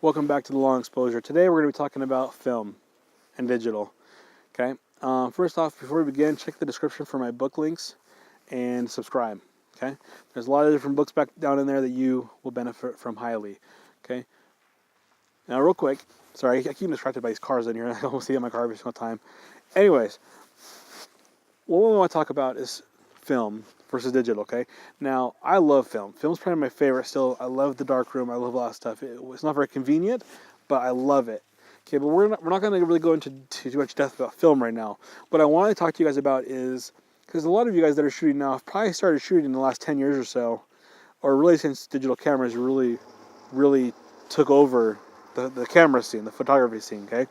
Welcome back to the long exposure. Today we're going to be talking about film and digital. Okay. First off, before we begin, check the description for my book links and subscribe. Okay. There's a lot of different books back down in there that you will benefit from highly. Okay. Now, real quick. Sorry, I keep distracted by these cars in here. I don't see it in my car every single time. Anyways, what we want to talk about is film versus digital, okay? Now, I love film. Film's probably my favorite still. I love the darkroom. I love a lot of stuff. It's not very convenient, but I love it. Okay, but we're not going to really go into too much depth about film right now. What I want to talk to you guys about is, because a lot of you guys that are shooting now have probably started shooting in the last 10 years or so, or really since digital cameras really took over the camera scene, the photography scene, okay?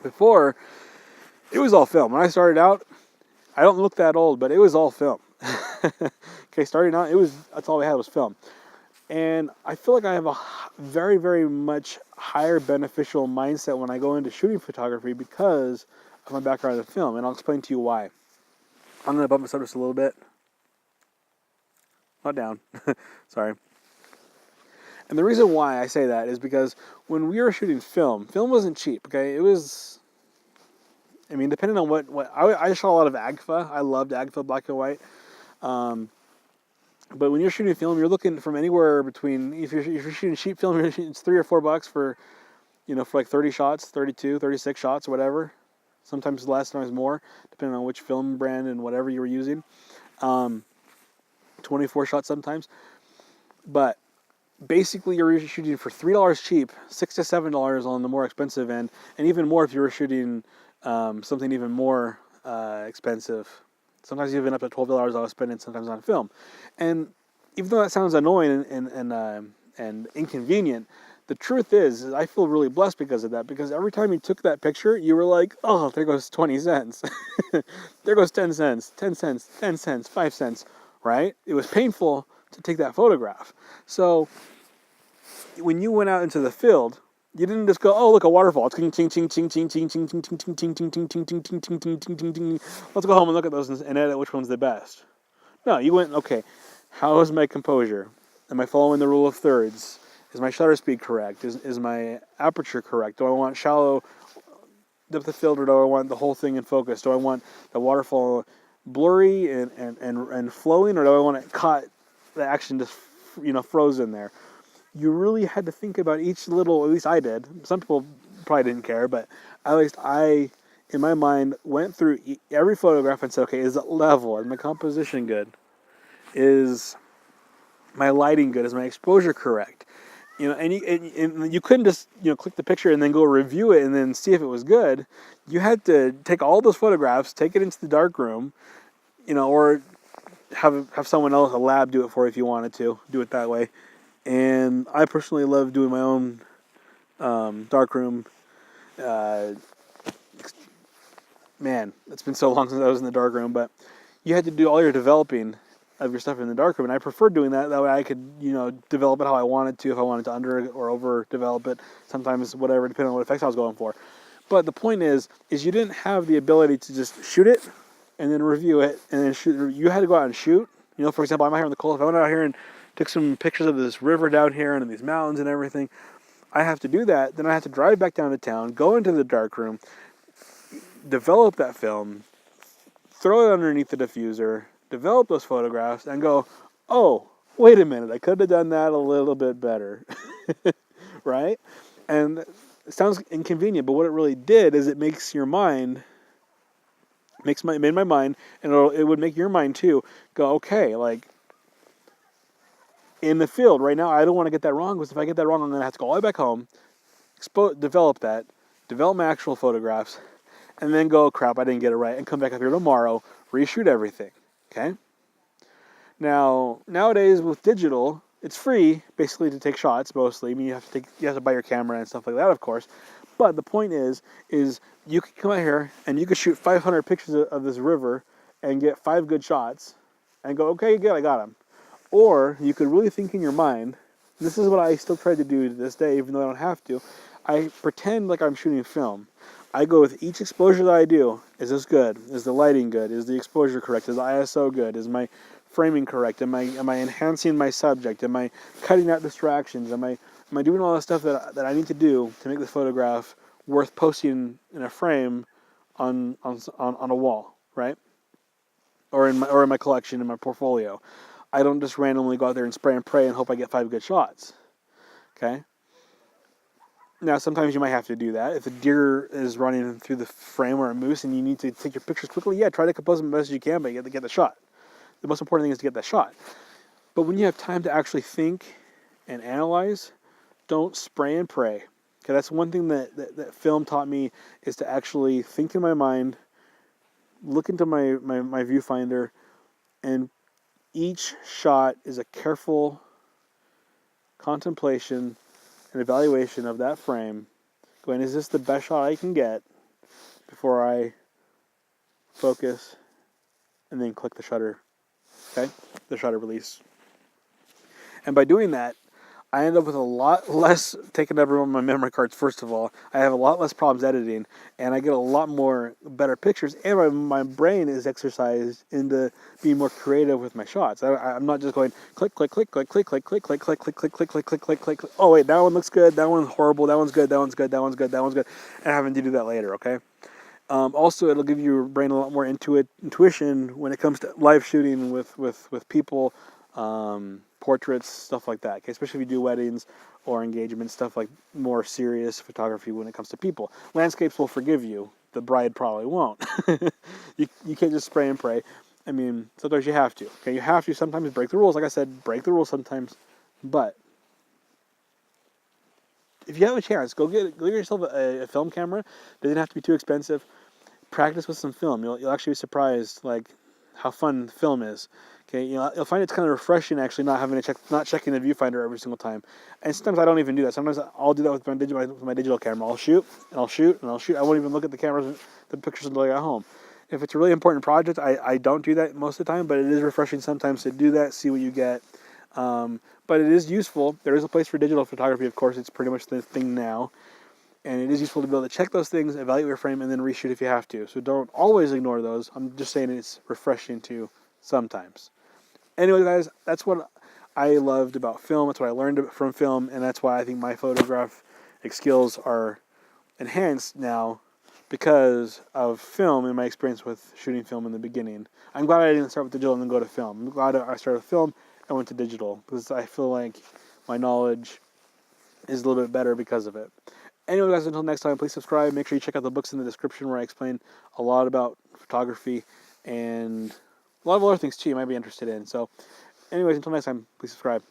Before, it was all film. When I started out, I don't look that old, but it was all film. Okay, starting out, that's all we had was film. And I feel like I have a very, very much higher beneficial mindset when I go into shooting photography because of my background in film, and I'll explain to you why. I'm going to bump this up just a little bit. Not down. Sorry. And the reason why I say that is because when we were shooting film wasn't cheap, okay? It was, I mean, depending on what I shot a lot of AGFA. I loved AGFA black and white. But when you're shooting film, you're looking from anywhere between, if you're shooting cheap film, it's $3 or $4 for like 30 shots, 32, 36 shots, whatever. Sometimes less, sometimes more, depending on which film brand and whatever you were using. 24 shots sometimes. But basically, you're shooting for $3 cheap, $6 to $7 on the more expensive end, and even more if you were shooting something even more expensive. Sometimes even up to $12 I was spending sometimes on film. And even though that sounds annoying and inconvenient, the truth is I feel really blessed because of that. Because every time you took that picture, you were like, oh, there goes 20 cents. There goes 10 cents, 10 cents, 10 cents, 5 cents, right? It was painful to take that photograph. So when you went out into the field, you didn't just go, oh, look, a waterfall. It's ting, ting, ting, ting, ting, ting, ting, ting, ting, ting, ting, ting, ting, ting, ting, ting, ting, ting, ting, ting. Let's go home and look at those and edit which one's the best. No, you went, okay, how is my composure? Am I following the rule of thirds? Is my shutter speed correct? Is my aperture correct? Do I want shallow depth of field, or do I want the whole thing in focus? Do I want the waterfall blurry and flowing, or do I want it caught, the action just frozen there? You really had to think about each little, at least I did. Some people probably didn't care, but at least I, in my mind, went through every photograph and said, okay, is it level? Is my composition good? Is my lighting good? Is my exposure correct? And you couldn't just, click the picture and then go review it and then see if it was good. You had to take all those photographs, take it into the darkroom, or have someone else, a lab, do it for you if you wanted to, do it that way. And I personally love doing my own darkroom. Man, it's been so long since I was in the darkroom, but you had to do all your developing of your stuff in the darkroom, and I preferred doing that. That way I could, develop it how I wanted to, if I wanted to under or over develop it, sometimes whatever, depending on what effects I was going for. But the point is you didn't have the ability to just shoot it and then review it and then shoot. You had to go out and shoot. For example, I'm out here in the cold. If I went out here and took some pictures of this river down here and these mountains and everything, I have to do that. Then I have to drive back down to town, go into the darkroom, develop that film, throw it underneath the diffuser, develop those photographs, and go, oh, wait a minute, I could have done that a little bit better, right? And it sounds inconvenient, but what it really did is it makes your mind, made my mind, and it would make your mind too, go, okay, like, in the field right now, I don't want to get that wrong, because if I get that wrong, I'm going to have to go all the way back home, develop my actual photographs, and then go, crap, I didn't get it right, and come back up here tomorrow, reshoot everything, okay? Now, nowadays with digital, it's free, basically, to take shots, mostly. I mean, you have to buy your camera and stuff like that, of course, but the point is you could come out here, and you could shoot 500 pictures of this river, and get 5 good shots, and go, okay, good, I got them. Or you could really think in your mind, this is what I still try to do to this day, even though I don't have to. I pretend like I'm shooting film. I go with each exposure that I do. Is this good? Is the lighting good? Is the exposure correct? Is the ISO good? Is my framing correct? Am I enhancing my subject? Am I cutting out distractions? Am I Am I doing all the stuff that I need to do to make this photograph worth posting in a frame on a wall, right? Or in my collection, in my portfolio. I don't just randomly go out there and spray and pray and hope I get 5 good shots. Okay? Now, sometimes you might have to do that. If a deer is running through the frame or a moose and you need to take your pictures quickly, yeah, try to compose them as best as you can, but you have to get the shot. The most important thing is to get that shot. But when you have time to actually think and analyze, don't spray and pray. Okay, that's one thing that film taught me, is to actually think in my mind, look into my viewfinder, and each shot is a careful contemplation and evaluation of that frame, going, is this the best shot I can get, before I focus and then click the shutter, okay? The shutter release. And by doing that, I end up with a lot less taking over on my memory cards, first of all. I have a lot less problems editing, and I get a lot more better pictures, and my brain is exercised into being more creative with my shots. I'm not just going click, click, click, click, click, click, click, click, click, click, click, click, click, click, click, click. Oh wait, that one looks good, that one's horrible, that one's good, that one's good, that one's good, that one's good, and having to do that later, okay? Also, it'll give your brain a lot more intuition when it comes to live shooting with people, portraits, stuff like that. Okay? Especially if you do weddings or engagements, stuff like more serious photography when it comes to people. Landscapes will forgive you. The bride probably won't. You can't just spray and pray. I mean, sometimes you have to. Okay, you have to sometimes break the rules. Like I said, break the rules sometimes. But if you have a chance, go get yourself a film camera. It doesn't have to be too expensive. Practice with some film. You'll actually be surprised, like, how fun film is. Okay, you'll find it's kind of refreshing actually not checking the viewfinder every single time. And sometimes I don't even do that. Sometimes I'll do that with my digital camera. I'll shoot and I'll shoot and I'll shoot. I won't even look at the pictures until I get home. If it's a really important project, I don't do that most of the time, but it is refreshing sometimes to do that, see what you get. But it is useful. There is a place for digital photography, of course. It's pretty much the thing now. And it is useful to be able to check those things, evaluate your frame, and then reshoot if you have to. So don't always ignore those. I'm just saying it's refreshing to sometimes. Anyway, guys, that's what I loved about film. That's what I learned from film, and that's why I think my photographic skills are enhanced now because of film and my experience with shooting film in the beginning. I'm glad I didn't start with digital and then go to film. I'm glad I started with film and went to digital, because I feel like my knowledge is a little bit better because of it. Anyway, guys, until next time, please subscribe. Make sure you check out the books in the description where I explain a lot about photography and a lot of other things too you might be interested in. So, anyways, until next time, please subscribe.